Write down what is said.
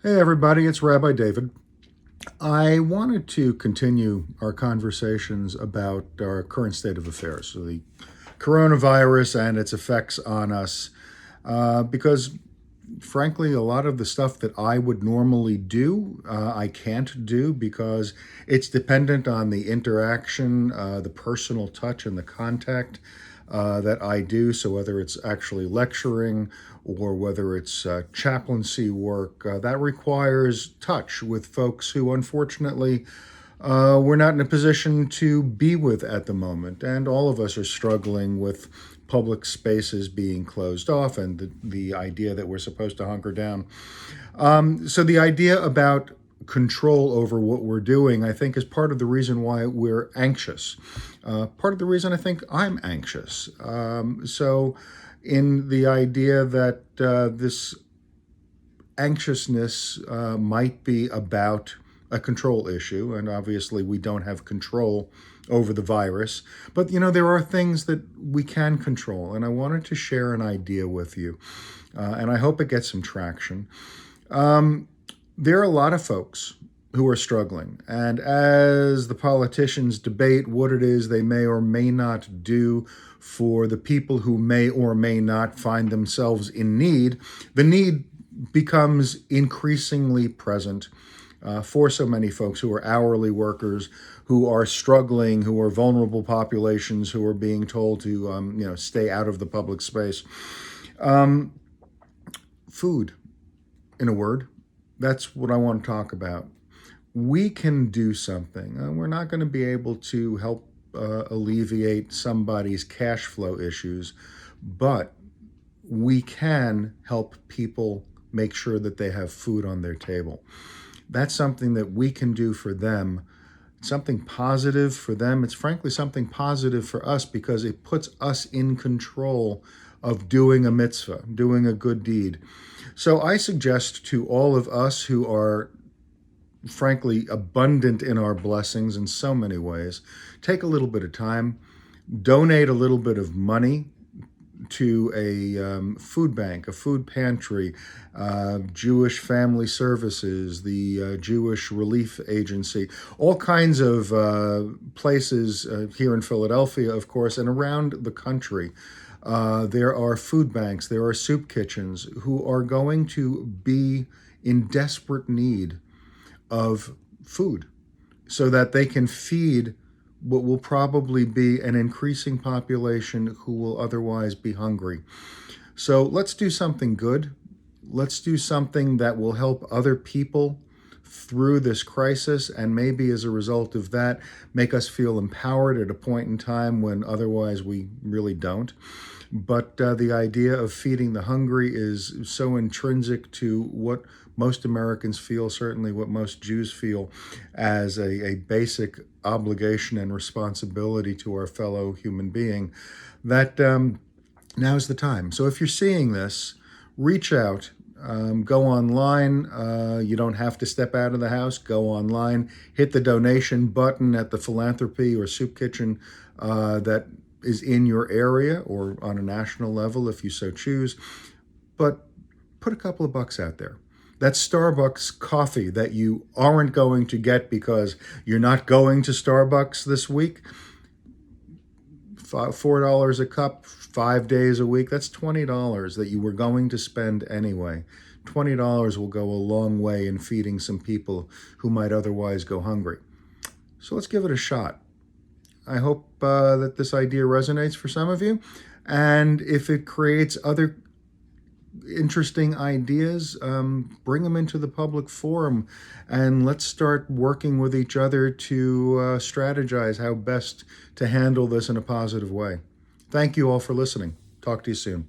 Hey, everybody, it's Rabbi David. I wanted to continue our conversations about our current state of affairs, so the coronavirus and its effects on us, because frankly, a lot of the stuff that I would normally do, I can't do because it's dependent on the interaction, the personal touch, and the contact that I do. So, whether it's actually lecturing or whether it's chaplaincy work, that requires touch with folks who unfortunately we're not in a position to be with at the moment. And all of us are struggling with public spaces being closed off and the idea that we're supposed to hunker down. So, the idea about control over what we're doing, I think, is part of the reason why we're anxious. Part of the reason I think I'm anxious. In the idea that this anxiousness might be about a control issue, and obviously we don't have control over the virus. But there are things that we can control, and I wanted to share an idea with you, and I hope it gets some traction. There are a lot of folks who are struggling, and as the politicians debate what it is they may or may not do for the people who may or may not find themselves in need, the need becomes increasingly present for so many folks who are hourly workers, who are struggling, who are vulnerable populations, who are being told to stay out of the public space. Food, in a word, that's what I want to talk about. We can do something. We're not going to be able to help alleviate somebody's cash flow issues, but we can help people make sure that they have food on their table. That's something that we can do for them. It's something positive for them. It's frankly something positive for us because it puts us in control of doing a mitzvah, doing a good deed. So I suggest to all of us who are frankly abundant in our blessings in so many ways, take a little bit of time, donate a little bit of money to a food bank, a food pantry, Jewish Family Services, the Jewish Relief Agency, all kinds of places here in Philadelphia, of course, and around the country. There are food banks, there are soup kitchens who are going to be in desperate need of food so that they can feed what will probably be an increasing population who will otherwise be hungry. So let's do something good. Let's do something that will help other people through this crisis, and maybe as a result of that, make us feel empowered at a point in time when otherwise we really don't. But the idea of feeding the hungry is so intrinsic to what most Americans feel, certainly what most Jews feel, as a basic obligation and responsibility to our fellow human being, that now's the time. So if you're seeing this, reach out. Go online. You don't have to step out of the house. Go online. Hit the donation button at the philanthropy or soup kitchen that is in your area or on a national level if you so choose. But put a couple of bucks out there. That Starbucks coffee that you aren't going to get because you're not going to Starbucks this week, $4 a cup, 5 days a week, that's $20 that you were going to spend anyway. $20 will go a long way in feeding some people who might otherwise go hungry. So let's give it a shot. I hope that this idea resonates for some of you. And if it creates other interesting ideas, bring them into the public forum, and let's start working with each other to strategize how best to handle this in a positive way. Thank you all for listening. Talk to you soon.